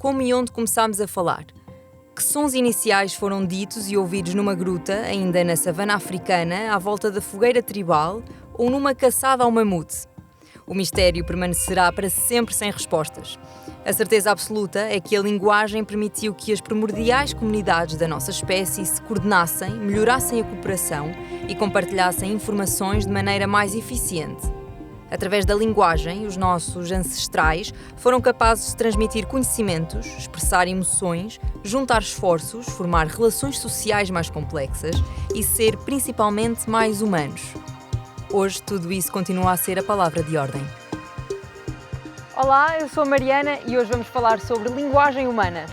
como e onde começámos a falar? Que sons iniciais foram ditos e ouvidos numa gruta, ainda na savana africana, à volta da fogueira tribal, ou numa caçada ao mamute? O mistério permanecerá para sempre sem respostas. A certeza absoluta é que a linguagem permitiu que as primordiais comunidades da nossa espécie se coordenassem, melhorassem a cooperação e compartilhassem informações de maneira mais eficiente. Através da linguagem, os nossos ancestrais foram capazes de transmitir conhecimentos, expressar emoções, juntar esforços, formar relações sociais mais complexas e ser principalmente mais humanos. Hoje, tudo isso continua a ser a palavra de ordem. Olá, eu sou a Mariana e hoje vamos falar sobre linguagem humana.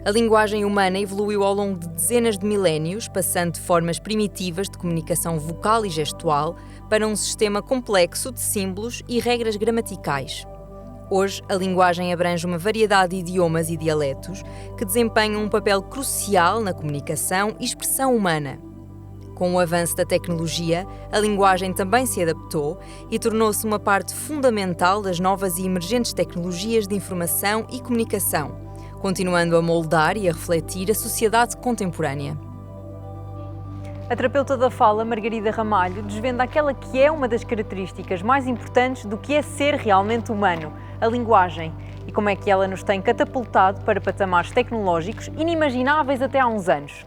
A linguagem humana evoluiu ao longo de dezenas de milénios, passando de formas primitivas de comunicação vocal e gestual para um sistema complexo de símbolos e regras gramaticais. Hoje, a linguagem abrange uma variedade de idiomas e dialetos que desempenham um papel crucial na comunicação e expressão humana. Com o avanço da tecnologia, a linguagem também se adaptou e tornou-se uma parte fundamental das novas e emergentes tecnologias de informação e comunicação, continuando a moldar e a refletir a sociedade contemporânea. A terapeuta da fala, Margarida Ramalho, desvenda aquela que é uma das características mais importantes do que é ser realmente humano, a linguagem, e como é que ela nos tem catapultado para patamares tecnológicos inimagináveis até há uns anos.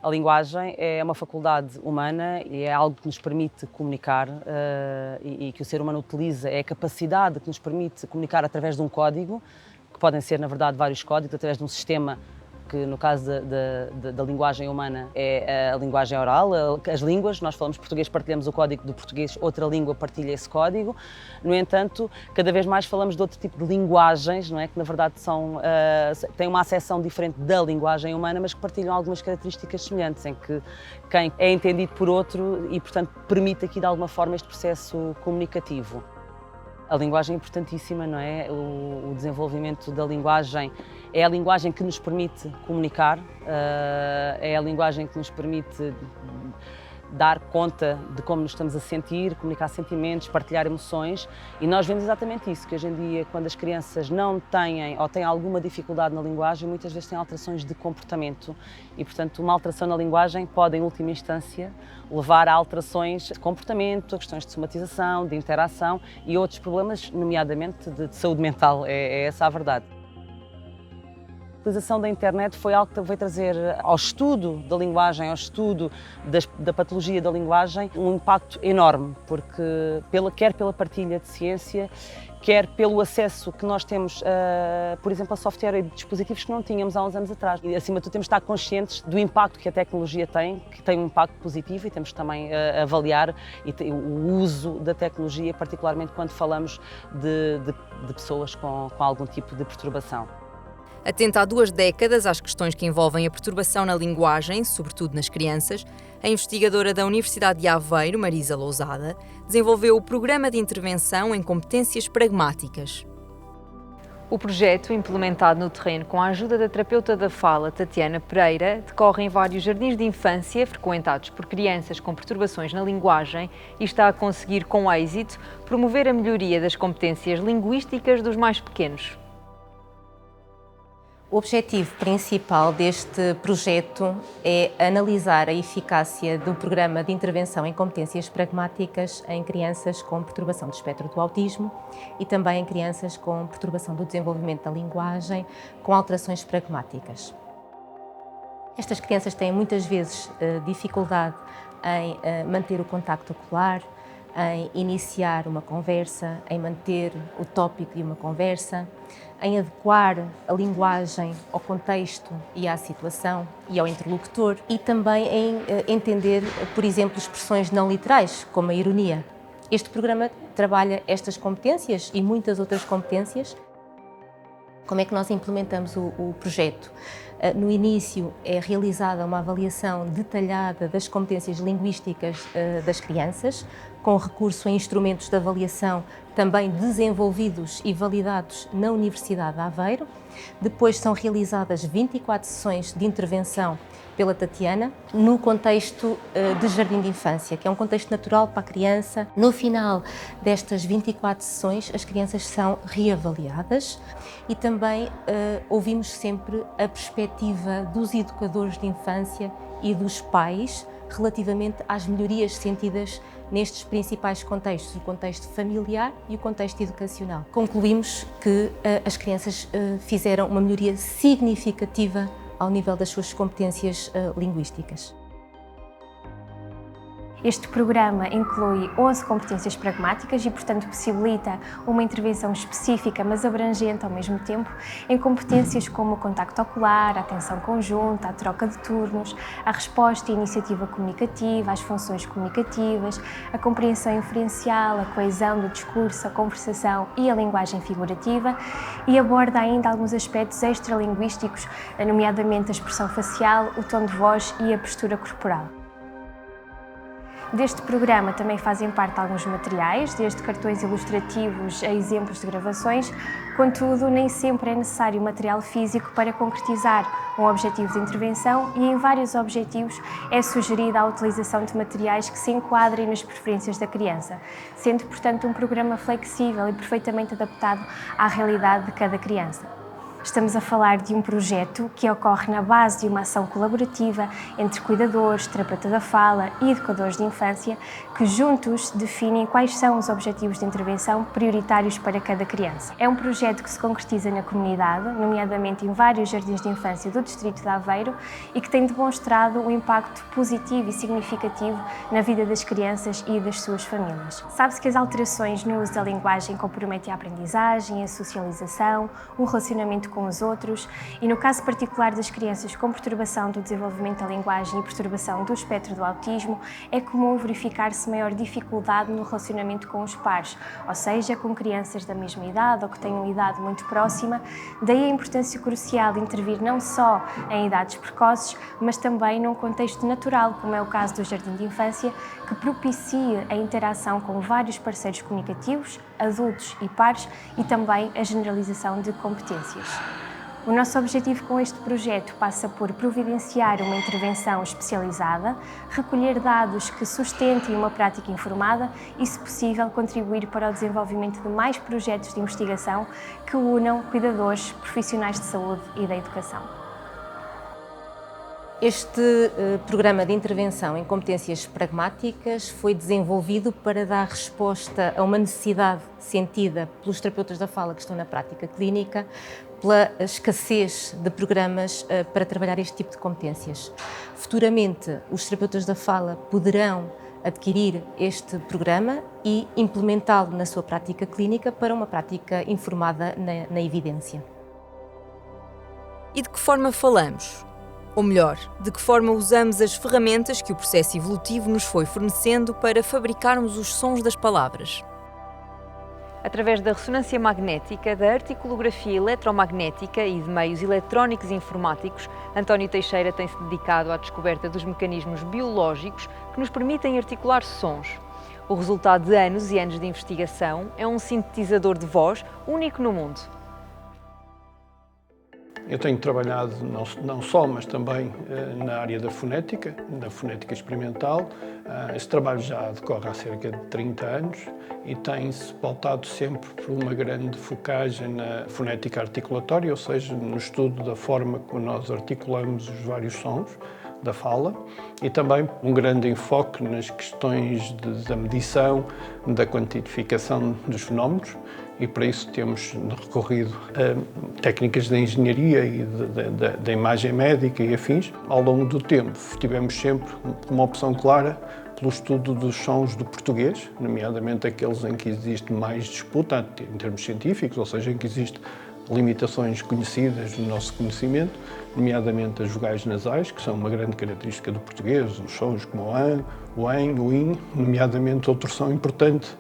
A linguagem é uma faculdade humana e é algo que nos permite comunicar e que o ser humano utiliza, é a capacidade que nos permite comunicar através de um código, que podem ser, na verdade, vários códigos, através de um sistema que, no caso da linguagem humana, é a linguagem oral, as línguas. Nós falamos português, partilhamos o código do português, outra língua partilha esse código. No entanto, cada vez mais falamos de outro tipo de linguagens, não é? Que, na verdade, têm uma acessão diferente da linguagem humana, mas que partilham algumas características semelhantes, em que quem é entendido por outro e, portanto, permite aqui, de alguma forma, este processo comunicativo. A linguagem é importantíssima, não é? O desenvolvimento da linguagem é a linguagem que nos permite comunicar, é a linguagem que nos permite dar conta de como nos estamos a sentir, comunicar sentimentos, partilhar emoções, e nós vemos exatamente isso, que hoje em dia, quando as crianças não têm ou têm alguma dificuldade na linguagem, muitas vezes têm alterações de comportamento e, portanto, uma alteração na linguagem pode, em última instância, levar a alterações de comportamento, a questões de somatização, de interação e outros problemas, nomeadamente de saúde mental, é essa a verdade. A utilização da internet foi algo que veio trazer ao estudo da linguagem, ao estudo da patologia da linguagem, um impacto enorme, porque quer pela partilha de ciência, quer pelo acesso que nós temos, por exemplo, a software e dispositivos que não tínhamos há uns anos atrás. E, acima de tudo, temos de estar conscientes do impacto que a tecnologia tem, que tem um impacto positivo, e temos também a avaliar o uso da tecnologia, particularmente quando falamos de pessoas com algum tipo de perturbação. Atenta há 2 décadas às questões que envolvem a perturbação na linguagem, sobretudo nas crianças, a investigadora da Universidade de Aveiro, Marisa Lousada, desenvolveu o Programa de Intervenção em Competências Pragmáticas. O projeto, implementado no terreno com a ajuda da terapeuta da fala, Tatiana Pereira, decorre em vários jardins de infância frequentados por crianças com perturbações na linguagem e está a conseguir, com êxito, promover a melhoria das competências linguísticas dos mais pequenos. O objetivo principal deste projeto é analisar a eficácia do programa de intervenção em competências pragmáticas em crianças com perturbação do espectro do autismo e também em crianças com perturbação do desenvolvimento da linguagem com alterações pragmáticas. Estas crianças têm muitas vezes dificuldade em manter o contacto ocular, em iniciar uma conversa, em manter o tópico de uma conversa, em adequar a linguagem ao contexto e à situação e ao interlocutor, e também em entender, por exemplo, expressões não literais, como a ironia. Este programa trabalha estas competências e muitas outras competências. Como é que nós implementamos o projeto? No início é realizada uma avaliação detalhada das competências linguísticas das crianças, com recurso a instrumentos de avaliação também desenvolvidos e validados na Universidade de Aveiro. Depois são realizadas 24 sessões de intervenção pela Tatiana, no contexto de jardim de infância, que é um contexto natural para a criança. No final destas 24 sessões, as crianças são reavaliadas e também ouvimos sempre a perspectiva dos educadores de infância e dos pais relativamente às melhorias sentidas nestes principais contextos, o contexto familiar e o contexto educacional. Concluímos que as crianças fizeram uma melhoria significativa ao nível das suas competências linguísticas. Este programa inclui 11 competências pragmáticas e, portanto, possibilita uma intervenção específica, mas abrangente ao mesmo tempo, em competências como o contacto ocular, a atenção conjunta, a troca de turnos, a resposta e iniciativa comunicativa, as funções comunicativas, a compreensão inferencial, a coesão do discurso, a conversação e a linguagem figurativa, e aborda ainda alguns aspectos extralinguísticos, nomeadamente a expressão facial, o tom de voz e a postura corporal. Deste programa também fazem parte alguns materiais, desde cartões ilustrativos a exemplos de gravações, contudo, nem sempre é necessário material físico para concretizar um objetivo de intervenção e em vários objetivos é sugerida a utilização de materiais que se enquadrem nas preferências da criança, sendo, portanto, um programa flexível e perfeitamente adaptado à realidade de cada criança. Estamos a falar de um projeto que ocorre na base de uma ação colaborativa entre cuidadores, terapeuta da fala e educadores de infância que juntos definem quais são os objetivos de intervenção prioritários para cada criança. É um projeto que se concretiza na comunidade, nomeadamente em vários jardins de infância do distrito de Aveiro e que tem demonstrado um impacto positivo e significativo na vida das crianças e das suas famílias. Sabe-se que as alterações no uso da linguagem comprometem a aprendizagem, a socialização, o relacionamento com os outros e, no caso particular das crianças com perturbação do desenvolvimento da linguagem e perturbação do espectro do autismo, é comum verificar-se maior dificuldade no relacionamento com os pares, ou seja, com crianças da mesma idade ou que tenham idade muito próxima. Daí a importância crucial de intervir não só em idades precoces, mas também num contexto natural, como é o caso do jardim de infância, que propicia a interação com vários parceiros comunicativos, adultos e pares, e também a generalização de competências. O nosso objetivo com este projeto passa por providenciar uma intervenção especializada, recolher dados que sustentem uma prática informada e, se possível, contribuir para o desenvolvimento de mais projetos de investigação que unam cuidadores, profissionais de saúde e da educação. Este programa de intervenção em competências pragmáticas foi desenvolvido para dar resposta a uma necessidade sentida pelos terapeutas da fala que estão na prática clínica, pela escassez de programas para trabalhar este tipo de competências. Futuramente, os terapeutas da fala poderão adquirir este programa e implementá-lo na sua prática clínica para uma prática informada na evidência. E de que forma falamos? Ou melhor, de que forma usamos as ferramentas que o processo evolutivo nos foi fornecendo para fabricarmos os sons das palavras? Através da ressonância magnética, da articulografia eletromagnética e de meios eletrónicos e informáticos, António Teixeira tem-se dedicado à descoberta dos mecanismos biológicos que nos permitem articular sons. O resultado de anos e anos de investigação é um sintetizador de voz único no mundo. Eu tenho trabalhado não só, mas também na área da fonética experimental. Esse trabalho já decorre há cerca de 30 anos e tem-se pautado sempre por uma grande focagem na fonética articulatória, ou seja, no estudo da forma como nós articulamos os vários sons da fala e também um grande enfoque nas questões da medição, da quantificação dos fenómenos. E para isso temos recorrido a técnicas da engenharia e da imagem médica e afins. Ao longo do tempo tivemos sempre uma opção clara pelo estudo dos sons do português, nomeadamente aqueles em que existe mais disputa em termos científicos, ou seja, em que existem limitações conhecidas no nosso conhecimento, nomeadamente as vogais nasais, que são uma grande característica do português, os sons como o an, o en, o in, nomeadamente outro som importante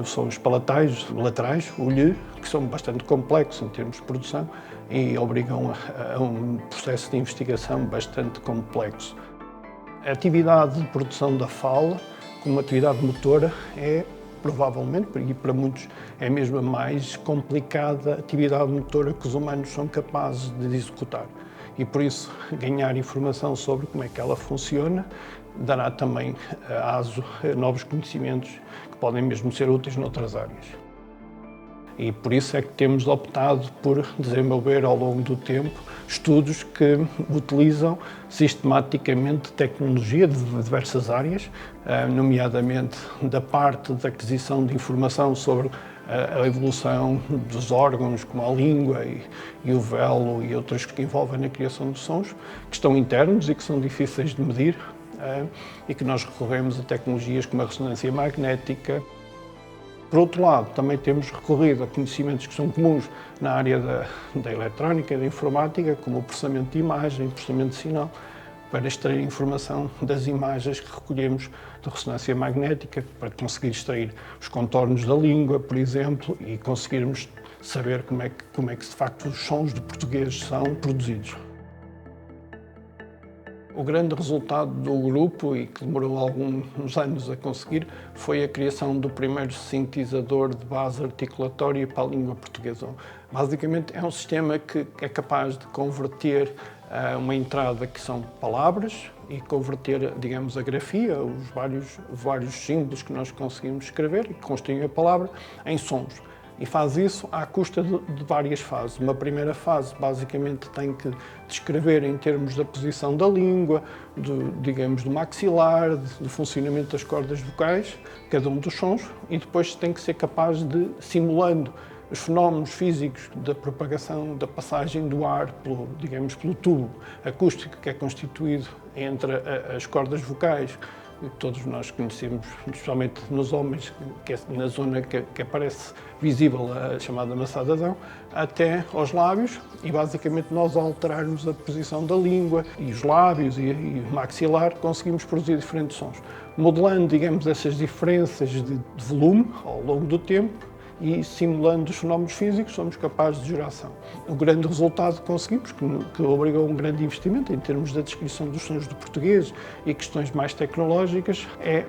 são os palatais laterais, o lhe, que são bastante complexos em termos de produção e obrigam a um processo de investigação bastante complexo. A atividade de produção da fala como atividade motora é provavelmente, e para muitos é mesmo a mais complicada atividade motora que os humanos são capazes de executar. E por isso ganhar informação sobre como é que ela funciona dará também aso a novos conhecimentos que podem mesmo ser úteis noutras áreas. E por isso é que temos optado por desenvolver ao longo do tempo estudos que utilizam sistematicamente tecnologia de diversas áreas, nomeadamente da parte da aquisição de informação sobre a evolução dos órgãos, como a língua e o velo e outros que envolvem a criação de sons, que estão internos e que são difíceis de medir, e que nós recorremos a tecnologias como a ressonância magnética. Por outro lado, também temos recorrido a conhecimentos que são comuns na área da eletrónica e da informática, como o processamento de imagem, o processamento de sinal, para extrair informação das imagens que recolhemos da ressonância magnética, para conseguir extrair os contornos da língua, por exemplo, e conseguirmos saber como é que de facto os sons de português são produzidos. O grande resultado do grupo, e que demorou alguns anos a conseguir, foi a criação do primeiro sintetizador de base articulatória para a língua portuguesa. Basicamente é um sistema que é capaz de converter uma entrada que são palavras e converter, digamos, a grafia, os vários símbolos que nós conseguimos escrever e que constituem a palavra, em sons. E faz isso à custa de várias fases. Uma primeira fase, basicamente, tem que descrever em termos da posição da língua, do maxilar, do funcionamento das cordas vocais, cada um dos sons, e depois tem que ser capaz de, simulando os fenómenos físicos da propagação, da passagem do ar pelo tubo acústico que é constituído entre as cordas vocais, que todos nós conhecemos, especialmente nos homens, que é na zona que aparece visível a chamada maçã de Adão, até aos lábios, e basicamente nós, ao alterarmos a posição da língua e os lábios e o maxilar, conseguimos produzir diferentes sons. Modelando, digamos, essas diferenças de volume ao longo do tempo, e simulando os fenómenos físicos, somos capazes de gerar ação. O grande resultado que conseguimos, que obrigou um grande investimento em termos da descrição dos sons do português e questões mais tecnológicas, é,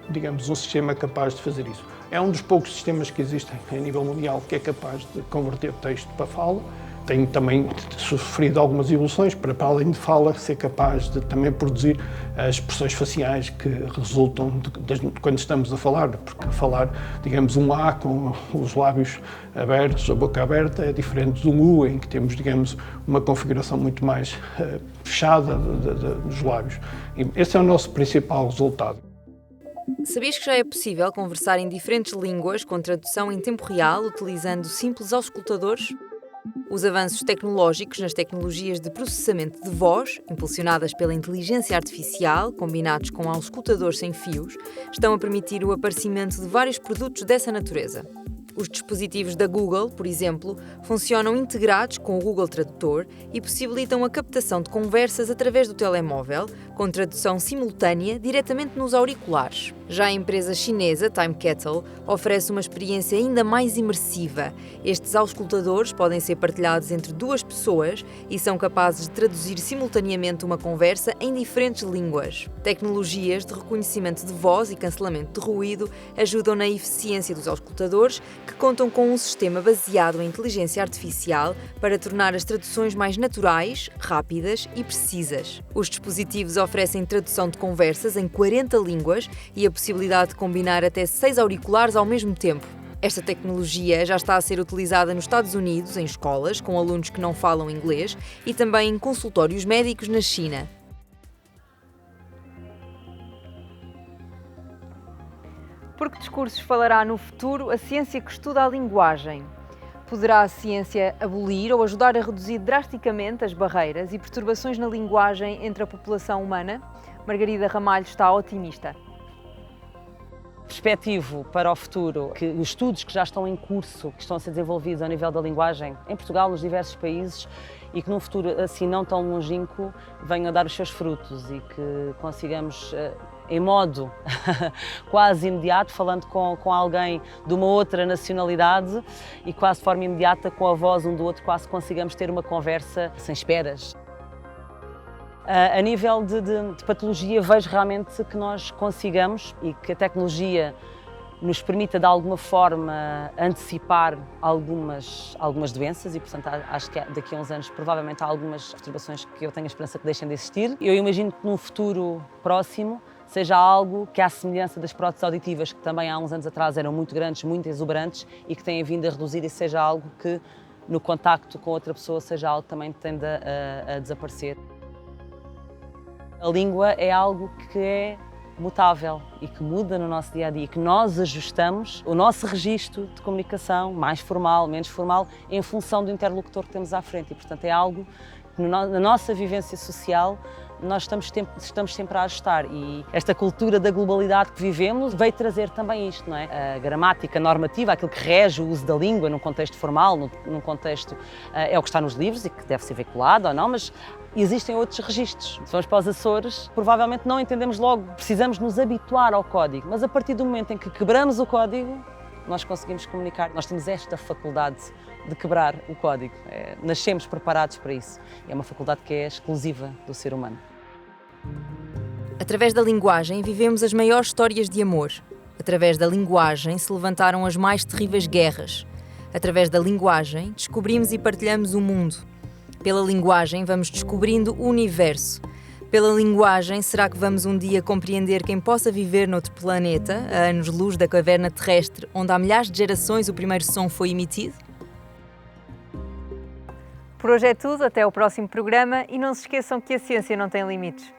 digamos, um sistema capaz de fazer isso. É um dos poucos sistemas que existem a nível mundial que é capaz de converter texto para fala. Tem também sofrido algumas evoluções para além de fala, ser capaz de também produzir as expressões faciais que resultam de quando estamos a falar, porque falar, digamos, um A com os lábios abertos, a boca aberta, é diferente de um U, em que temos, digamos, uma configuração muito mais fechada dos lábios. E esse é o nosso principal resultado. Sabias que já é possível conversar em diferentes línguas com tradução em tempo real, utilizando simples auscultadores? Os avanços tecnológicos nas tecnologias de processamento de voz, impulsionadas pela inteligência artificial, combinados com auscultadores sem fios, estão a permitir o aparecimento de vários produtos dessa natureza. Os dispositivos da Google, por exemplo, funcionam integrados com o Google Tradutor e possibilitam a captação de conversas através do telemóvel, com tradução simultânea diretamente nos auriculares. Já a empresa chinesa Time Kettle oferece uma experiência ainda mais imersiva. Estes auscultadores podem ser partilhados entre duas pessoas e são capazes de traduzir simultaneamente uma conversa em diferentes línguas. Tecnologias de reconhecimento de voz e cancelamento de ruído ajudam na eficiência dos auscultadores, que contam com um sistema baseado em inteligência artificial para tornar as traduções mais naturais, rápidas e precisas. Os dispositivos oferecem tradução de conversas em 40 línguas e a possibilidade de combinar até 6 auriculares ao mesmo tempo. Esta tecnologia já está a ser utilizada nos Estados Unidos, em escolas, com alunos que não falam inglês, e também em consultórios médicos na China. Por que discursos falará no futuro a ciência que estuda a linguagem? Poderá a ciência abolir ou ajudar a reduzir drasticamente as barreiras e perturbações na linguagem entre a população humana? Margarida Ramalho está otimista. Perspectivo para o futuro, que os estudos que já estão em curso, que estão a ser desenvolvidos a nível da linguagem em Portugal, nos diversos países, e que num futuro assim não tão longínquo venham a dar os seus frutos e que consigamos, em modo quase imediato, falando com alguém de uma outra nacionalidade e quase de forma imediata, com a voz um do outro, quase consigamos ter uma conversa sem esperas. A nível de patologia, vejo realmente que nós consigamos e que a tecnologia nos permita, de alguma forma, antecipar algumas doenças e, portanto, acho que daqui a uns anos, provavelmente, há algumas perturbações que eu tenho a esperança que deixem de existir. Eu imagino que num futuro próximo seja algo que, à semelhança das próteses auditivas, que também há uns anos atrás eram muito grandes, muito exuberantes e que têm vindo a reduzir, e seja algo que, no contacto com outra pessoa, seja algo que também tende a desaparecer. A língua é algo que é mutável e que muda no nosso dia-a-dia, que nós ajustamos o nosso registro de comunicação, mais formal, menos formal, em função do interlocutor que temos à frente. E, portanto, é algo que na nossa vivência social nós estamos sempre a ajustar. E esta cultura da globalidade que vivemos veio trazer também isto, não é? A gramática normativa, aquilo que rege o uso da língua num contexto formal, num contexto é o que está nos livros e que deve ser veiculado ou não, mas existem outros registros. Se vamos para os Açores, provavelmente não entendemos logo, precisamos nos habituar ao código, mas a partir do momento em que quebramos o código, nós conseguimos comunicar. Nós temos esta faculdade de quebrar o código. Nascemos preparados para isso. É uma faculdade que é exclusiva do ser humano. Através da linguagem, vivemos as maiores histórias de amor. Através da linguagem, se levantaram as mais terríveis guerras. Através da linguagem, descobrimos e partilhamos o mundo. Pela linguagem, vamos descobrindo o universo. Pela linguagem, será que vamos um dia compreender quem possa viver noutro planeta, a anos-luz da caverna terrestre, onde há milhares de gerações o primeiro som foi emitido? Por hoje é tudo, até ao próximo programa e não se esqueçam que a ciência não tem limites.